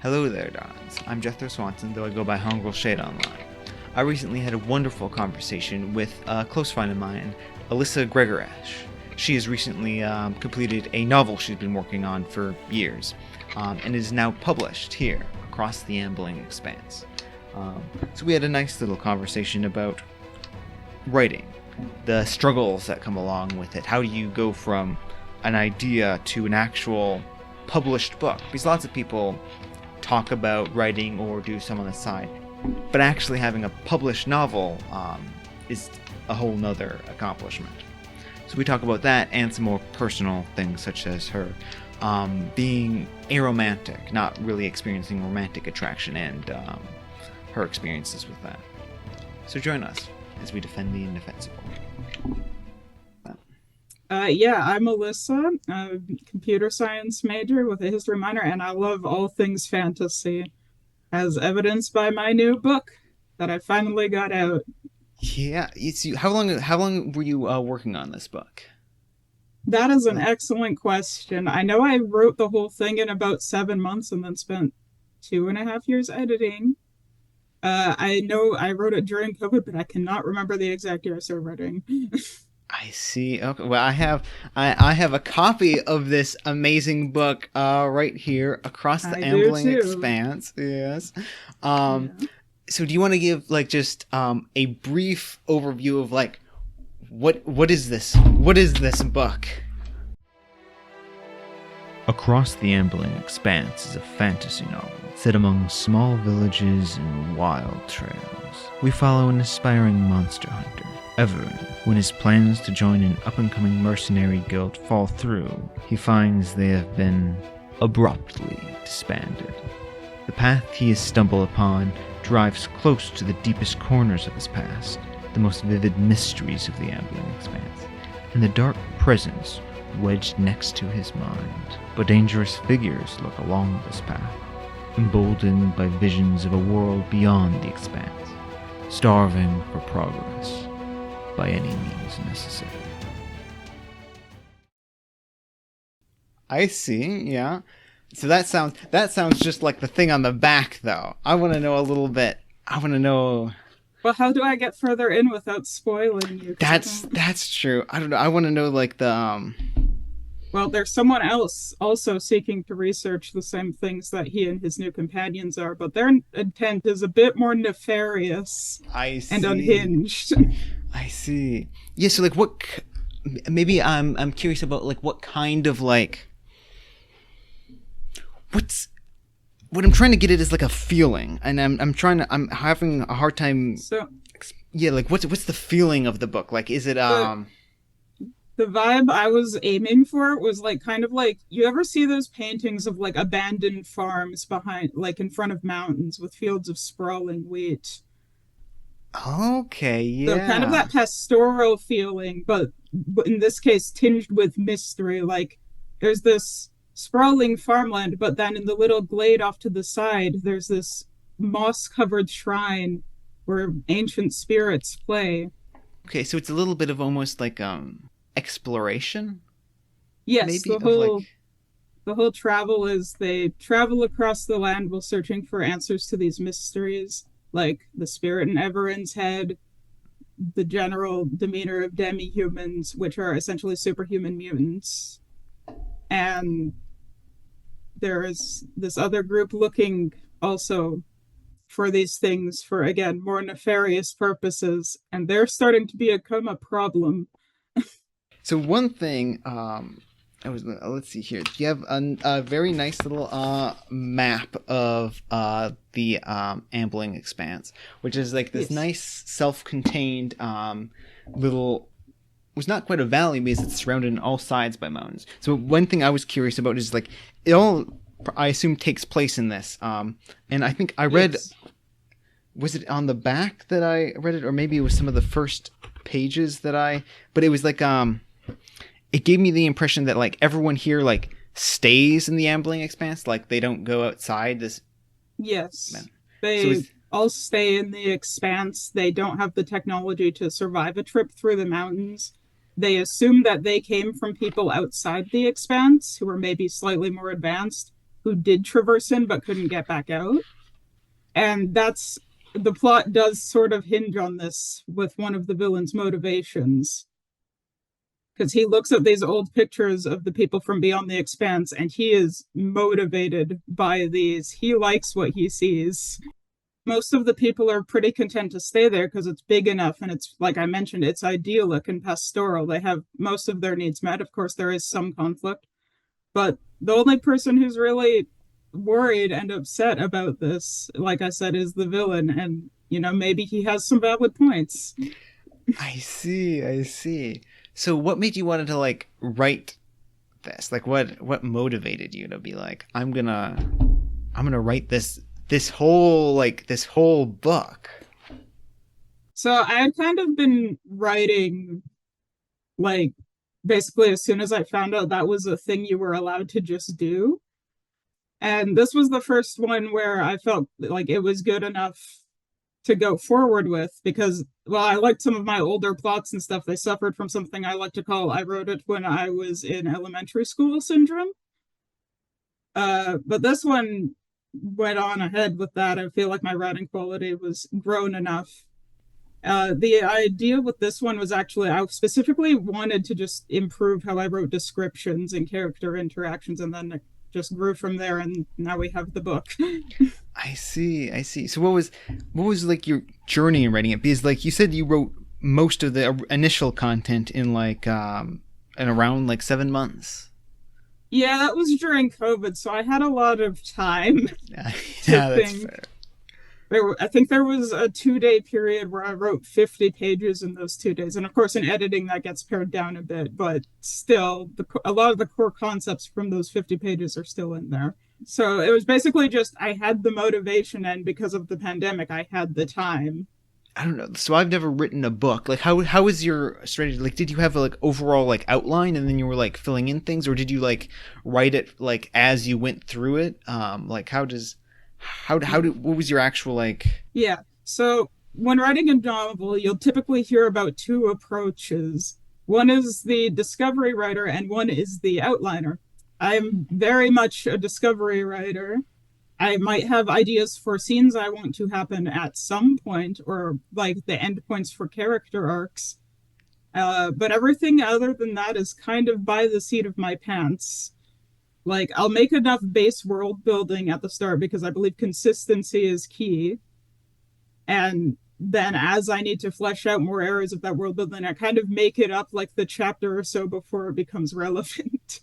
Hello there, Dons. I'm Jethro Swanson, though I go by Hungry Shade online. I recently had a wonderful conversation with a close friend of mine, Alyssa Gregorash. She has recently completed a novel she's been working on for years, and is now published here across the Ambling Expanse. So we had a nice little conversation about writing, the struggles that come along with it. How do you go from an idea to an actual published book? Because lots of people talk about writing or do some on the side, but actually having a published novel is a whole nother accomplishment. So we talk about that and some more personal things, such as her being aromantic, not really experiencing romantic attraction, and her experiences with that. So join us as we defend the indefensible. I'm Alyssa, a computer science major with a history minor, and I love all things fantasy, as evidenced by my new book that I finally got out. Yeah, how long were you working on this book? That is an excellent question. I know I wrote the whole thing in about 7 months and then spent 2.5 years editing. I know I wrote it during COVID, but I cannot remember the exact year I started writing. I see. Okay. Well, I have a copy of this amazing book right here across the Ambling Expanse. Yes. Yeah. So do you want to give just a brief overview of what is this? What is this book? Across the Ambling Expanse is a fantasy novel set among small villages and wild trails. We follow an aspiring monster hunter, Everin. When his plans to join an up-and-coming mercenary guild fall through, he finds they have been abruptly disbanded. The path he has stumbled upon drives close to the deepest corners of his past, the most vivid mysteries of the Ambling Expanse, and the dark presence wedged next to his mind. But dangerous figures lurk along this path, emboldened by visions of a world beyond the Expanse, starving for progress by any means necessary. I see, yeah. So that sounds just like the thing on the back, though. I want to know a little bit. I want to know. Well, how do I get further in without spoiling you? That's true. I don't know. I want to know the. Well, there's someone else also seeking to research the same things that he and his new companions are, but their intent is a bit more nefarious and unhinged. I see. Yeah. So what? Maybe I'm curious about what kind of what I'm trying to get at is a feeling, and I'm having a hard time. So yeah, what's the feeling of the book? Is it the vibe I was aiming for was kind of you ever see those paintings of abandoned farms behind in front of mountains with fields of sprawling wheat. Okay, yeah. So kind of that pastoral feeling, but in this case tinged with mystery. There's this sprawling farmland, but then in the little glade off to the side, there's this moss-covered shrine where ancient spirits play. Okay, so it's a little bit of almost exploration? Yes, maybe the whole travel is they travel across the land while searching for answers to these mysteries, like the spirit in Everin's head, the general demeanor of demi-humans, which are essentially superhuman mutants. And there is this other group looking also for these things for, again, more nefarious purposes, and they're starting to become a problem. So one thing, let's see here. You have a very nice little map of the Ambling Expanse, which is this yes. Nice self-contained little. It's not quite a valley because it's surrounded on all sides by mountains. So one thing I was curious about is it all, I assume, takes place in this. And I think I read, yes. Was it on the back that I read it, or maybe it was some of the first pages but it was it gave me the impression that everyone here stays in the Ambling Expanse, they don't go outside this. Yes, they all stay in the Expanse. They don't have the technology to survive a trip through the mountains. They assume that they came from people outside the Expanse who are maybe slightly more advanced, who who did traverse in but couldn't get back out. And that's the plot does sort of hinge on this with one of the villain's motivations, because he looks at these old pictures of the people from beyond the expanse and he is motivated by these. He likes what he sees. Most of the people are pretty content to stay there because it's big enough and it's, like I mentioned, it's idyllic and pastoral. They have most of their needs met. Of course, there is some conflict, but the only person who's really worried and upset about this, like I said, is the villain. And, maybe he has some valid points. I see. So what made you want to like write this? Like what motivated you to be like, I'm gonna write this whole book? So I had kind of been writing, like, basically as soon as I found out that was a thing you were allowed to just do. And this was the first one where I felt like it was good enough to go forward with, because, well, I liked some of my older plots and stuff. They suffered from something I like to call, I wrote it when I was in elementary school syndrome. But this one went on ahead with that. I feel like my writing quality was grown enough. The idea with this one was actually, I specifically wanted to just improve how I wrote descriptions and character interactions, and then it just grew from there, and now we have the book. I see. So what was like your journey in writing it? Because like you said, you wrote most of the initial content in like in around like 7 months. Yeah, that was during COVID, so I had a lot of time Yeah, to that's think. fair. I think there was a 2-day period where I wrote 50 pages in those 2 days. And of course, in editing, that gets pared down a bit, but still, a lot of the core concepts from those 50 pages are still in there. So it was basically just, I had the motivation, and because of the pandemic, I had the time. I don't know. So I've never written a book. Like how is your strategy? Like did you have a like overall like outline and then you were like filling in things, or did you like write it like as you went through it? Like what was your actual like? Yeah. So when writing a novel, you'll typically hear about two approaches. One is the discovery writer, and one is the outliner. I'm very much a discovery writer. I might have ideas for scenes I want to happen at some point, or like the end points for character arcs. But everything other than that is kind of by the seat of my pants. Like, I'll make enough base world building at the start because I believe consistency is key. And then as I need to flesh out more areas of that world building, I kind of make it up like the chapter or so before it becomes relevant.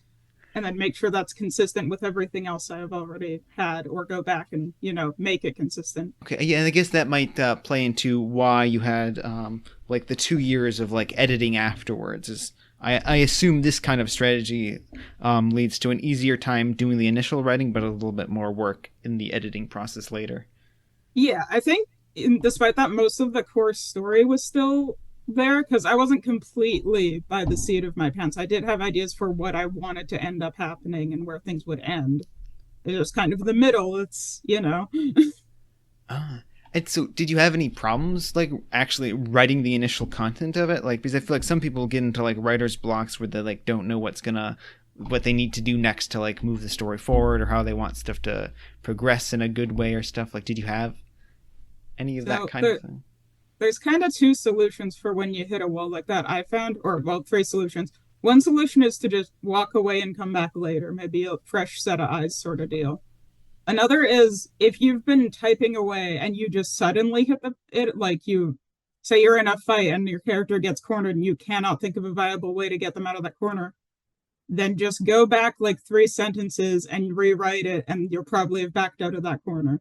And then make sure that's consistent with everything else I have already had, or go back and, make it consistent. Okay, yeah, and I guess that might play into why you had like the 2 years of like editing afterwards. Is I assume this kind of strategy leads to an easier time doing the initial writing, but a little bit more work in the editing process later. Yeah, I think despite that, most of the core story was still there because I wasn't completely by the seat of my pants. I did have ideas for what I wanted to end up happening and where things would end. It was kind of the middle. It's. And so, did you have any problems like actually writing the initial content of it? Like, because I feel like some people get into like writer's blocks where they like don't know what they need to do next to like move the story forward, or how they want stuff to progress in a good way or stuff. Like, did you have any of that kind of thing? There's kind of two solutions for when you hit a wall like that, I found, or well, three solutions. One solution is to just walk away and come back later, maybe a fresh set of eyes sort of deal. Another is if you've been typing away and you just suddenly hit like you say you're in a fight and your character gets cornered and you cannot think of a viable way to get them out of that corner, then just go back like 3 sentences and rewrite it, and you'll probably have backed out of that corner.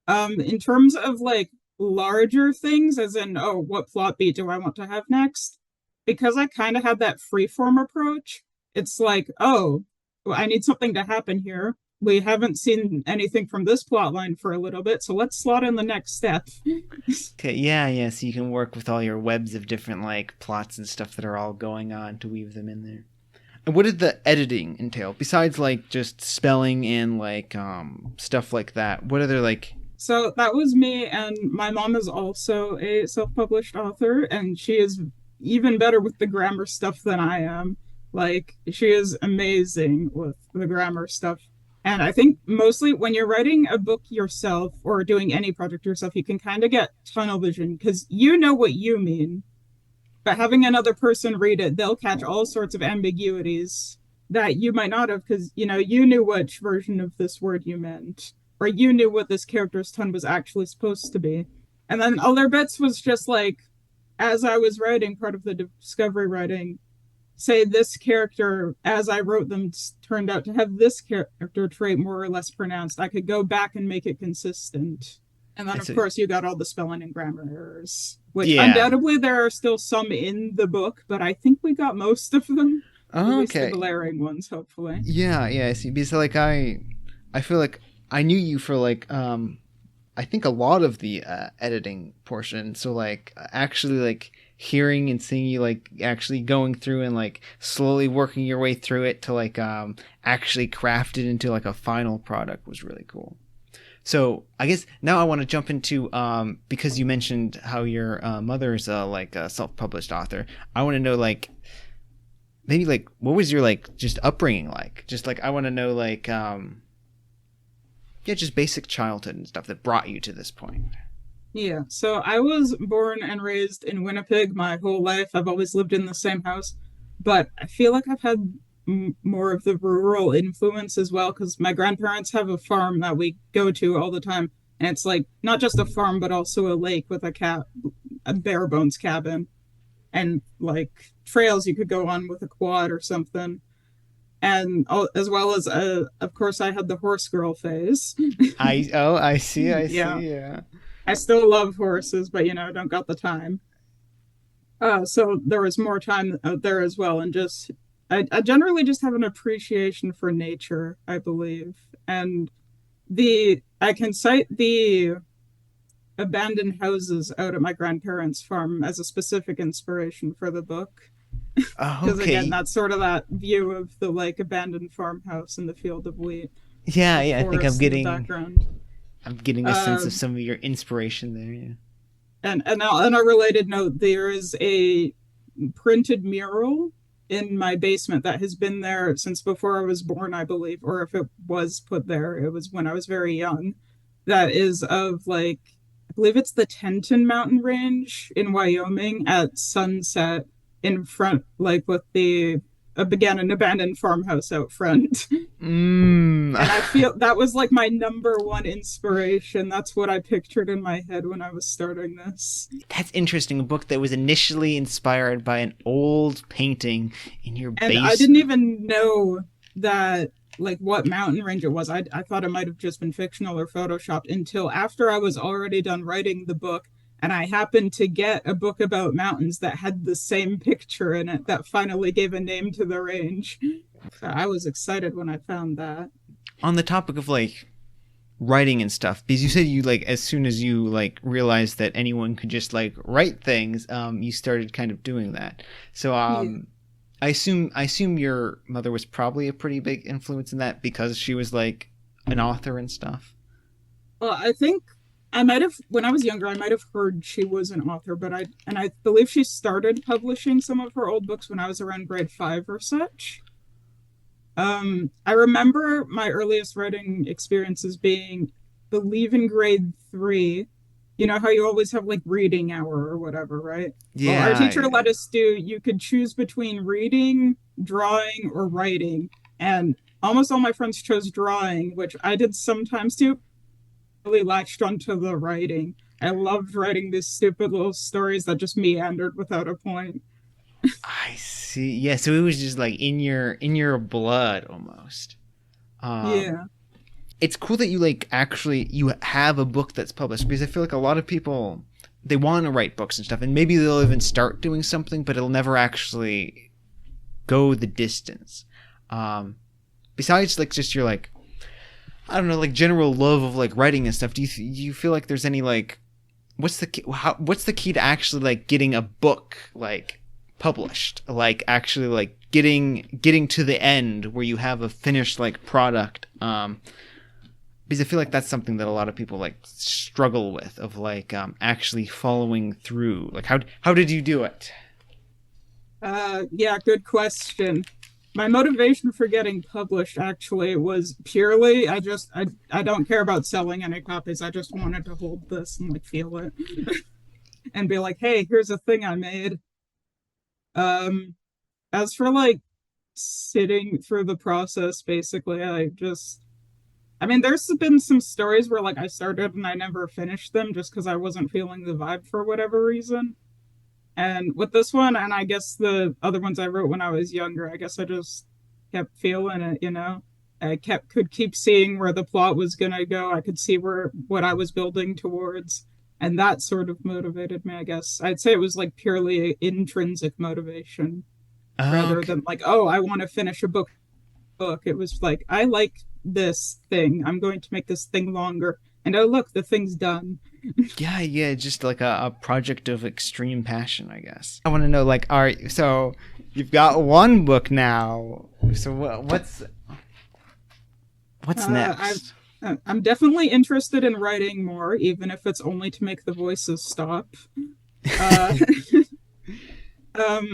In terms of like larger things, as in, oh, what plot beat do I want to have next? Because I kind of had that freeform approach, it's like, oh, well, I need something to happen here. We haven't seen anything from this plot line for a little bit, so let's slot in the next step. Okay, yeah. So you can work with all your webs of different like plots and stuff that are all going on to weave them in there. And what did the editing entail besides like just spelling and like stuff like that? What other like? So that was me, and my mom is also a self-published author, and she is even better with the grammar stuff than I am. Like, she is amazing with the grammar stuff. And I think mostly when you're writing a book yourself or doing any project yourself, you can kind of get tunnel vision because you know what you mean. But having another person read it, they'll catch all sorts of ambiguities that you might not have because, you knew which version of this word you meant, or you knew what this character's tone was actually supposed to be. And then other bits was just like, as I was writing, part of the discovery writing, say this character, as I wrote them, turned out to have this character trait more or less pronounced. I could go back and make it consistent. And then, of course, you got all the spelling and grammar errors, which undoubtedly there are still some in the book, but I think we got most of them. Oh, at least the glaring ones, hopefully. Yeah, I see. Because like I feel like I knew you for like I think a lot of the editing portion. So like actually like hearing and seeing you like actually going through and like slowly working your way through it to like actually craft it into like a final product was really cool. So I guess now I want to jump into because you mentioned how your mother's like a self-published author. I want to know like maybe like what was your like just upbringing like? Just like I want to know like just basic childhood and stuff that brought you to this point. Yeah, so I was born and raised in Winnipeg my whole life. I've always lived in the same house, but I feel like I've had more of the rural influence as well because my grandparents have a farm that we go to all the time, and it's like not just a farm but also a lake with a bare bones cabin, and like trails you could go on with a quad or something. And as well as of course I had the horse girl phase. I see. Yeah. I still love horses, but don't got the time. So there was more time out there as well, and just I generally just have an appreciation for nature, I believe, and I can cite the abandoned houses out at my grandparents' farm as a specific inspiration for the book. Because again, that's sort of that view of the like abandoned farmhouse in the field of wheat. Yeah, I think I'm getting a sense of some of your inspiration there. Yeah. And on a related note, there is a printed mural in my basement that has been there since before I was born, I believe, or if it was put there, it was when I was very young. That is of like, I believe it's the Teton Mountain Range in Wyoming at sunset in front, like with again, an abandoned farmhouse out front. And I feel that was like my number one inspiration. That's what I pictured in my head when I was starting this. That's interesting. A book that was initially inspired by an old painting in your basement. And I didn't even know that, like, what mountain range it was. I thought it might have just been fictional or photoshopped until after I was already done writing the book. And I happened to get a book about mountains that had the same picture in it that finally gave a name to the range. So I was excited when I found that. On the topic of like writing and stuff, because you said you like as soon as you like realized that anyone could just like write things, you started kind of doing that. So yeah. I assume your mother was probably a pretty big influence in that because she was like an author and stuff. Well, I think I might have, when I was younger, I might have heard she was an author, but I believe she started publishing some of her old books when I was around grade 5 or such. I remember my earliest writing experiences being, I believe in grade 3. You know how you always have like reading hour or whatever, right? Yeah. Well, our teacher let us you could choose between reading, drawing, or writing. And almost all my friends chose drawing, which I did sometimes too. Really latched onto the writing. I loved writing these stupid little stories that just meandered without a point. I see. Yeah, so it was just like in your blood almost. Yeah. It's cool that you like actually you have a book that's published because I feel like a lot of people they want to write books and stuff and maybe they'll even start doing something but it'll never actually go the distance. Besides like just your like I don't know, like general love of like writing and stuff. Do you feel like there's any like, what's the key to actually like getting a book like published? Like actually like getting to the end where you have a finished like product. Because I feel like that's something that a lot of people like struggle with of like actually following through. Like how did you do it? Yeah, good question. my motivation for getting published actually was purely I don't care about selling any copies. I just wanted to hold this and like feel it and be like, hey, here's a thing I made. Um, as for like sitting through the process, basically, I mean, there's been some stories where like I started and I never finished them just because I wasn't feeling the vibe for whatever reason. And with this one, and I guess the other ones I wrote when I was younger, I guess I just kept feeling it, you know. I could keep seeing where the plot was gonna go. I could see where what I was building towards, and that sort of motivated me, I guess. I'd say it was like purely intrinsic motivation rather Okay. than like, oh, I want to finish a book. It was like, I like this thing. I'm going to make this thing longer. And oh look, the thing's done. Yeah, yeah, just like a project of extreme passion, I guess. I want to know, like, all right, so you've got one book now. So what's I next? I'm definitely interested in writing more, even if it's only to make the voices stop. Uh,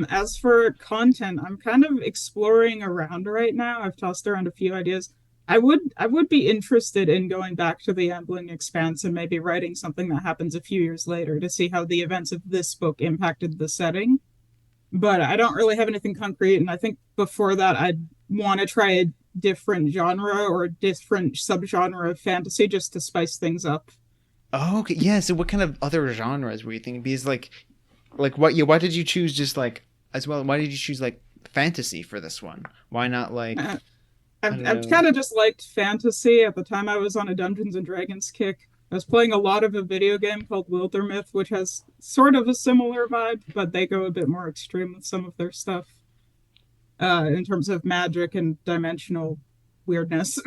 as for content, I'm kind of exploring around right now. I've tossed around a few ideas. I would be interested in going back to the Ambling Expanse and maybe writing something that happens a few years later to see how the events of this book impacted the setting. But I don't really have anything concrete, and I think before that I'd want to try a different genre or a different subgenre of fantasy just to spice things up. Oh, okay, yeah. So what kind of other genres were you thinking? Because like what? Yeah, why did you choose just like as well? Why did you choose like fantasy for this one? Why not like Uh, I I've, don't I've know? kind of just liked fantasy. At the time, I was on a Dungeons and Dragons kick. I was playing a lot of a video game called Wildermyth, which has sort of a similar vibe, but they go a bit more extreme with some of their stuff in terms of magic and dimensional weirdness.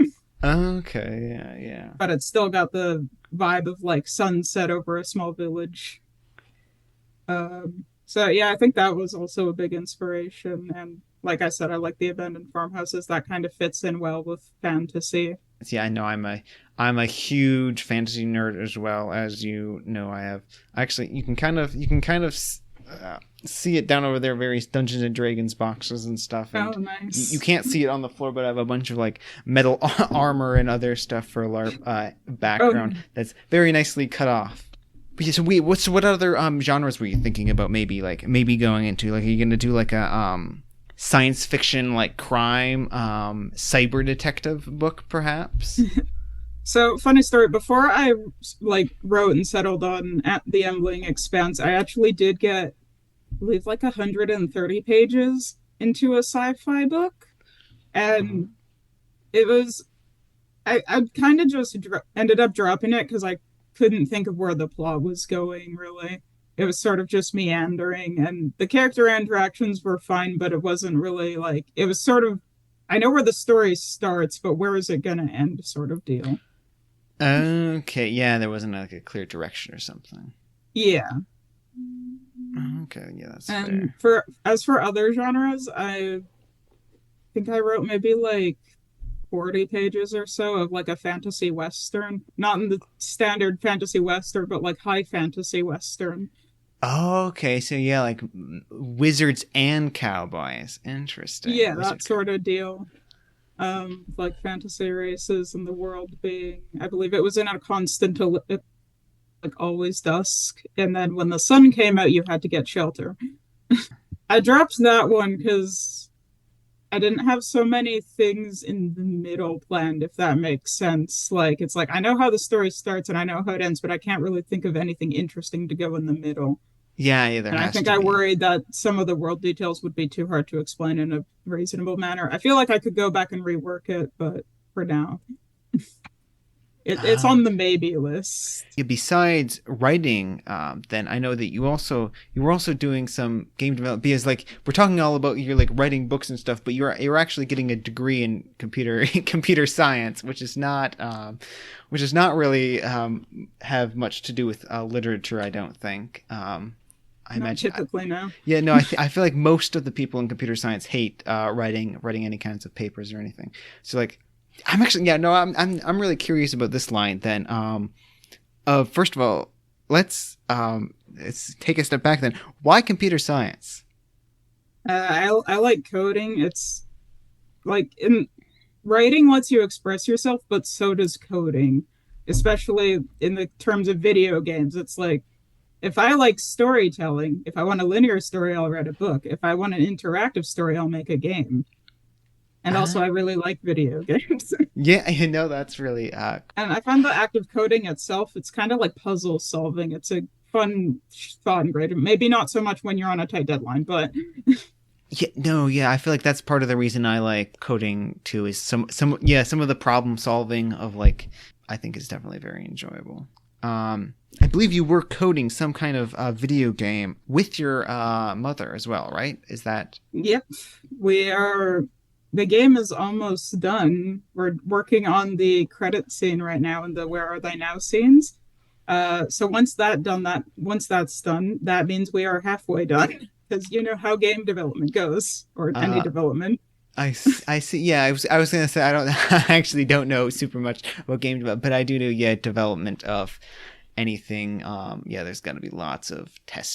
Okay, yeah, yeah. But it's still got the vibe of like sunset over a small village. So yeah, I think that was also a big inspiration. And like I said, I like the abandoned farmhouses. That kind of fits in well with fantasy. See, I know I'm a huge fantasy nerd as well. As you know, I have actually you can kind of see it down over there, various Dungeons and Dragons boxes and stuff, Oh, and you nice. can't see it on the floor, but I have a bunch of like metal armor and other stuff for LARP Oh, background that's very nicely cut off. But yeah, so what other genres were you thinking about? Maybe going into like are you gonna do like a science fiction like crime cyber detective book perhaps? so funny story. Before I like wrote and settled on at the Embling Expanse, I actually did get, I believe, like 130 pages into a sci-fi book, and it was I kind of just ended up dropping it because I couldn't think of where the plot was going, really. It was sort of just meandering, and the character interactions were fine, but it wasn't really like, it was sort of, I know where the story starts, but where is it going to end sort of deal. Okay, yeah, there wasn't like a clear direction or something. Yeah. Okay, yeah, that's And fair. for as for other genres, I think I wrote maybe like 40 pages or so of like a fantasy western, not in the standard fantasy western, but like high fantasy western. Okay, so yeah, like wizards and cowboys. Interesting. Yeah, that Wizard. sort of deal. Like fantasy races and the world being, I believe it was in a constant, like always dusk. And then when the sun came out, you had to get shelter. I dropped that one because I didn't have so many things in the middle planned, if that makes sense. Like, it's like, I know how the story starts and I know how it ends, but I can't really think of anything interesting to go in the middle. Yeah, yeah, there And I has think to I be. worried that some of the world details would be too hard to explain in a reasonable manner. I feel like I could go back and rework it, but for now, it's on the maybe list. Yeah, besides writing, then I know that you were also doing some game development because like we're talking all about you're like writing books and stuff, but you're actually getting a degree in computer science, which is not really have much to do with literature. I don't think. I Not imagine. typically, no. Yeah, no, I feel like most of the people in computer science hate writing any kinds of papers or anything. So like, I'm actually yeah no I'm really curious about this line then. First of all, let's take a step back then. Why computer science? I like coding. It's like in writing lets you express yourself, but so does coding, especially in the terms of video games. It's like if I like storytelling, if I want a linear story, I'll write a book. If I want an interactive story, I'll make a game. And also, I Ah, really like video games. yeah, you know that's really And I find the act of coding itself, it's kind of like puzzle solving. It's a fun thought and great. Maybe not so much when you're on a tight deadline, but yeah, no, yeah, I feel like that's part of the reason I like coding too is some of the problem solving of like I think is definitely very enjoyable. I believe you were coding some kind of video game with your mother as well, right? Is that yep, we are. The game is almost done. We're working on the credit scene right now and the Where Are They Now scenes. So once that's done, that means we are halfway done because you know how game development goes or any uh development. I see. Yeah, I was gonna say I don't I actually don't know super much about game development, but I do know yeah development of anything. Yeah, there's got to be lots of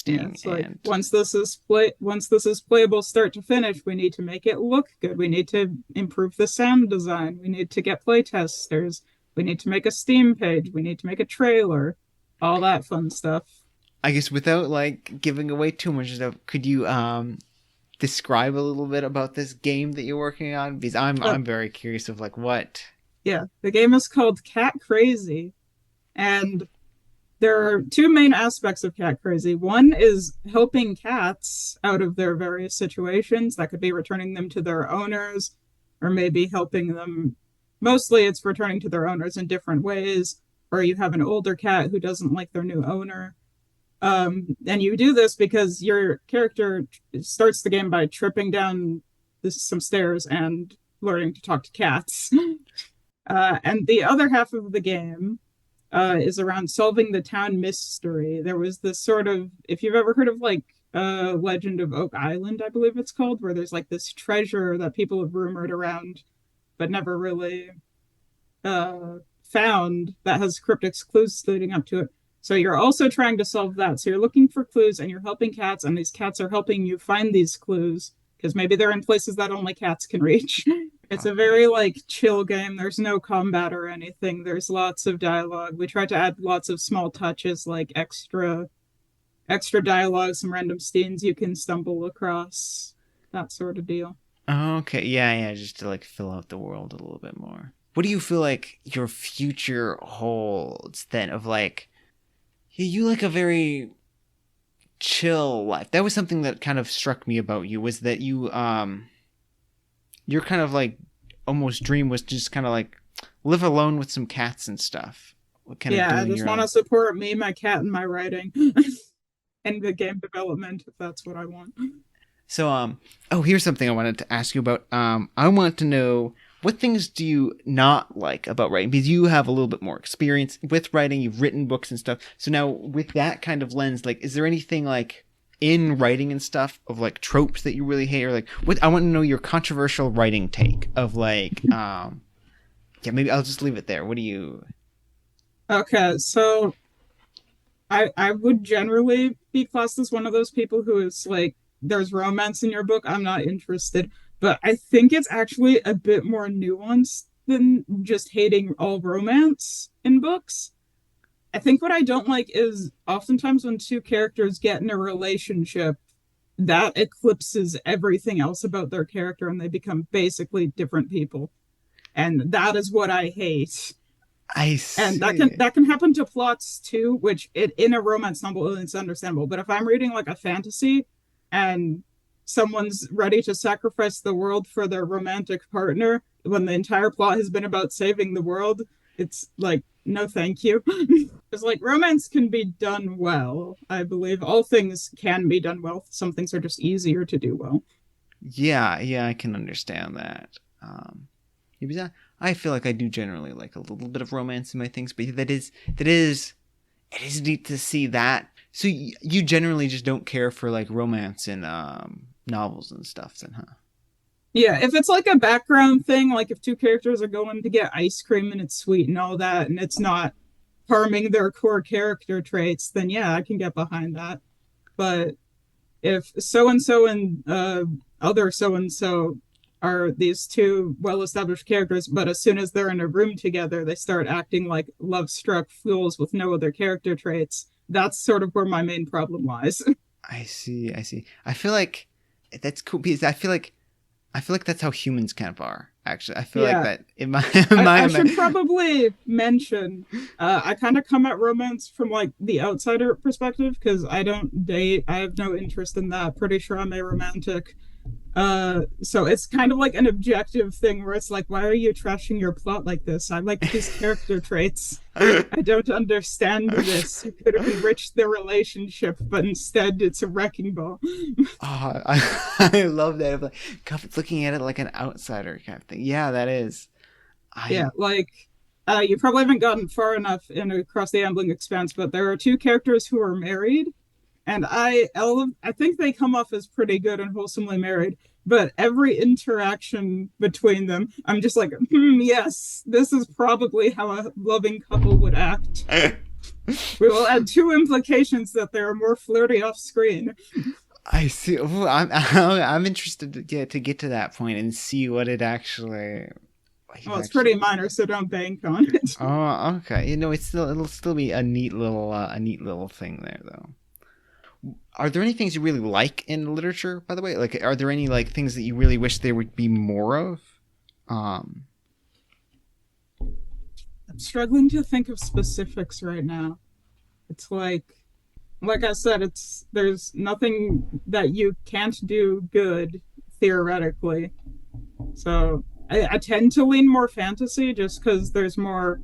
Yeah, testing it's like and once this is playable start to finish, we need to make it look good. We need to improve the sound design. We need to get play testers. We need to make a Steam page. We need to make a trailer. All that fun stuff. I guess without like giving away too much stuff, could you describe a little bit about this game that you're working on? Because Uh, I'm very curious of like what. yeah, the game is called Cat Crazy, and there are two main aspects of Cat Crazy. One is helping cats out of their various situations. That could be returning them to their owners, or maybe helping them. Mostly it's returning to their owners in different ways, or you have an older cat who doesn't like their new owner. And you do this because your character starts the game by tripping down some stairs and learning to talk to cats. And the other half of the game is around solving the town mystery. There was this sort of, if you've ever heard of like Legend of Oak Island, I believe it's called, where there's like this treasure that people have rumored around, but never really found that has cryptic clues leading up to it. So you're also trying to solve that. So you're looking for clues and you're helping cats, and these cats are helping you find these clues because maybe they're in places that only cats can reach. It's a very like chill game. There's no combat or anything. There's lots of dialogue. We tried to add lots of small touches like extra dialogue, some random scenes you can stumble across, that sort of deal. Okay, yeah, yeah, just to like fill out the world a little bit more. What do you feel like your future holds then? Of like, yeah, you like a very chill life. That was something that kind of struck me about you was that your kind of like almost dream was just kind of like live alone with some cats and stuff. Kind of Yeah, I doing just your want own. to support me, my cat, and my writing and the game development if that's what I want. So oh, here's something I wanted to ask you about. I want to know what things do you not like about writing because you have a little bit more experience with writing. You've written books and stuff. So now with that kind of lens, like, is there anything like in writing and stuff of like tropes that you really hate or like what I want to know your controversial writing take of like yeah, maybe I'll just leave it there. What do you Okay, so I would generally be classed as one of those people who is like, there's romance in your book, I'm not interested. But I think it's actually a bit more nuanced than just hating all romance in books. I think what I don't like is oftentimes when two characters get in a relationship, that eclipses everything else about their character and they become basically different people. And that is what I hate. I And see. that can happen to plots too, which it in a romance novel it's understandable. But if I'm reading like a fantasy and someone's ready to sacrifice the world for their romantic partner when the entire plot has been about saving the world, it's like no thank you. Because like romance can be done well, I believe. All things can be done well. Some things are just easier to do well. Yeah, yeah, I can understand that. Yeah, because I feel like I do generally like a little bit of romance in my things, but it is neat to see that. So you generally just don't care for like romance in novels and stuff, then, huh? Yeah, if it's like a background thing, like if two characters are going to get ice cream and it's sweet and all that, and it's not harming their core character traits, then yeah, I can get behind that. But if so and so and other so and so are these two well-established characters, but as soon as they're in a room together, they start acting like love-struck fools with no other character traits. That's sort of where my main problem lies. I see. I see. I feel like that's cool because I feel like that's how humans kind of are. Actually, I feel like Yeah, that in my I should probably mention I kind of come at romance from like the outsider perspective because I don't date. I have no interest in that. Pretty sure I'm a romantic. So it's kind of like an objective thing where it's like, why are you trashing your plot like this? I like these character traits. I don't understand this. You could have enriched their relationship, but instead it's a wrecking ball. Oh, I love that. Like, looking at it like an outsider kind of thing. Yeah, that is. Yeah, I like you probably haven't gotten far enough in Across the Ambling Expanse, but there are two characters who are married, and I think they come off as pretty good and wholesomely married. But every interaction between them, I'm just like, yes, this is probably how a loving couple would act. We will add two implications that they're more flirty off screen. I see. Ooh, I'm interested to get to that point and see what it actually. Well, it's pretty minor, so don't bank on it. Oh, okay. It'll still be a neat little thing there though. Are there any things you really like in literature, by the way? Like, are there any like things that you really wish there would be more of? Um, I'm struggling to think of specifics right now. It's like I said, there's nothing that you can't do good theoretically. So I tend to lean more fantasy just because there's more,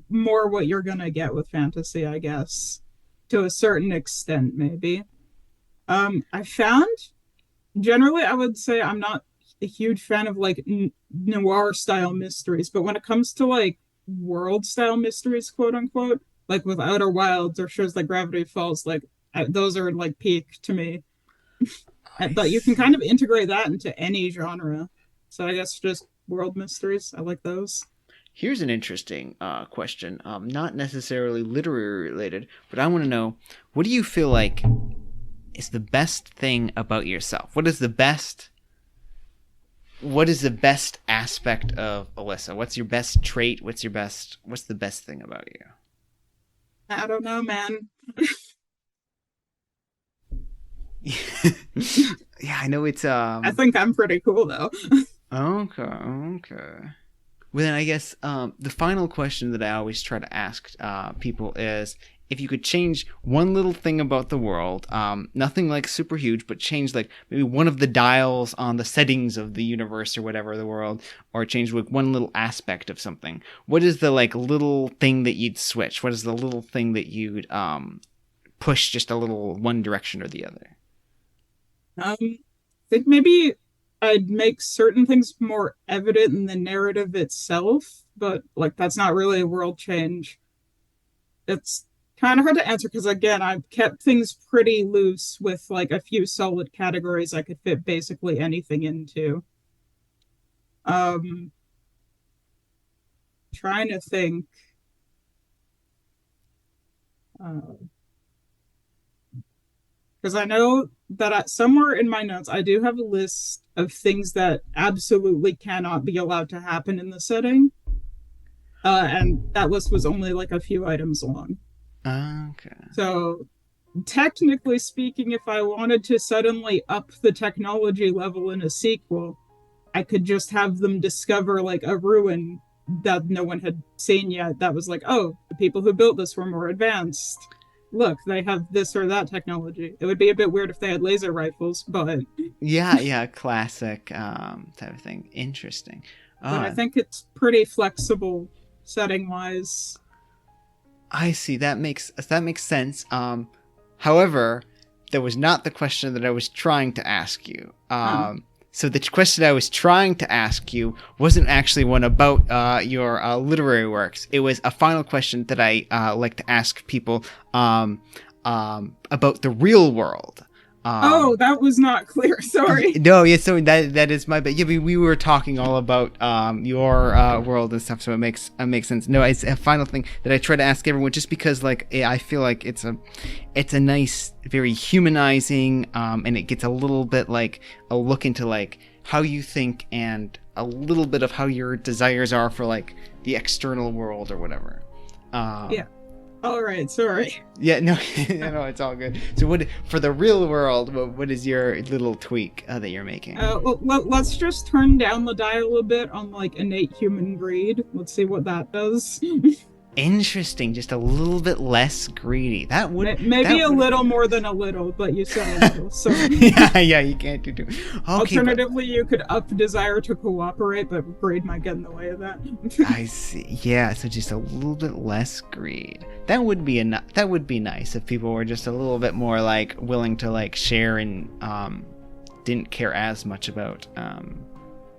more what you're gonna get with fantasy, I guess, to a certain extent, maybe. I found generally, I would say I'm not a huge fan of like noir style mysteries, but when it comes to like world style mysteries, quote unquote, like with Outer Wilds or shows like Gravity Falls, like those are like peak to me. I But you can kind see. of integrate that into any genre. So I guess just world mysteries. I like those. Here's an interesting question. Not necessarily literary related, but I want to know, what do you feel like is the best thing about yourself? What is the best aspect of Alyssa? What's your best trait? What's the best thing about I don't know, man. you? Yeah, I know it's I think I'm pretty cool though. okay, okay. Well, then I guess the final question that I always try to ask people is, if you could change one little thing about the world, nothing like super huge, but change like maybe one of the dials on the settings of the universe or whatever, the world, or change like one little aspect of something. What is the like little thing that you'd switch? What is the little thing that you'd push just a little one direction or the other? I think maybe I'd make certain things more evident in the narrative itself, but like that's not really a world change. It's kind of hard to answer because again, I've kept things pretty loose with like a few solid categories I could fit basically anything into. Um, Trying to think. Uh, because I know that somewhere in my notes I do have a list of things that absolutely cannot be allowed to happen in the setting, and that list was only like a few items long. Okay. So technically speaking, if I wanted to suddenly up the technology level in a sequel, I could just have them discover like a ruin that no one had seen yet. That was like, oh, the people who built this were more advanced. Look, they have this or that technology. It would be a bit weird if they had laser rifles, Yeah, yeah, classic type of thing. Interesting. I Oh, think it's pretty flexible setting wise. I see. That makes sense. However, that was not the question that I was trying to ask you. Huh. So the question I was trying to ask you wasn't actually one about your literary works. It was a final question that I like to ask people about the real world. Oh, Um, that was not clear. Sorry. no, yeah, so that is my bad. Yeah, we were talking all about your world and stuff, so it makes sense. No, it's a final thing that I try to ask everyone, just because like I feel like it's a nice, very humanizing, and it gets a little bit like a look into like how you think and a little bit of how your desires are for like the external world or whatever. Yeah. All right. Sorry. Yeah. No. No. It's all good. So, what for the real world? What is your little tweak that you're making? Well, let's just turn down the dial a bit on like innate human greed. Let's see what that does. Interesting. Just a little bit less greedy. That would maybe a little more than a little, but you said a little. So yeah. You can't do. Okay, alternatively, you could up desire to cooperate, but greed might get in the way of that. I see. Yeah. So just a little bit less greed. That would be that would be nice if people were just a little bit more like willing to like share and didn't care as much about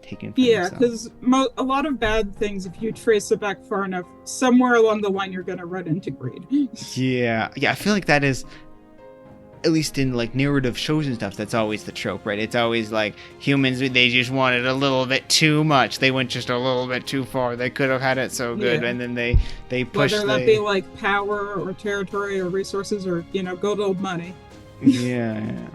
taking. Yeah, because a lot of bad things, if you trace it back far enough, somewhere along the line you're gonna run into greed. Yeah. I feel like that is, at least in like narrative shows and stuff, that's always the trope, right? It's always like humans, they just wanted a little bit too much. They went just a little bit too far. They could have had it so good, and then they pushed. Whether that be like power or territory or resources or good old money. Yeah.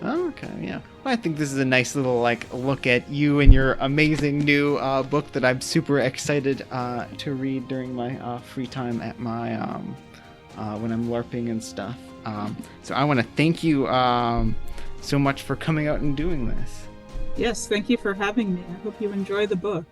Oh, okay, yeah. Well, I think this is a nice little like look at you and your amazing new book that I'm super excited to read during my free time at my when I'm LARPing and stuff. So I want to thank you so much for coming out and doing this. Yes, thank you for having me. I hope you enjoy the book.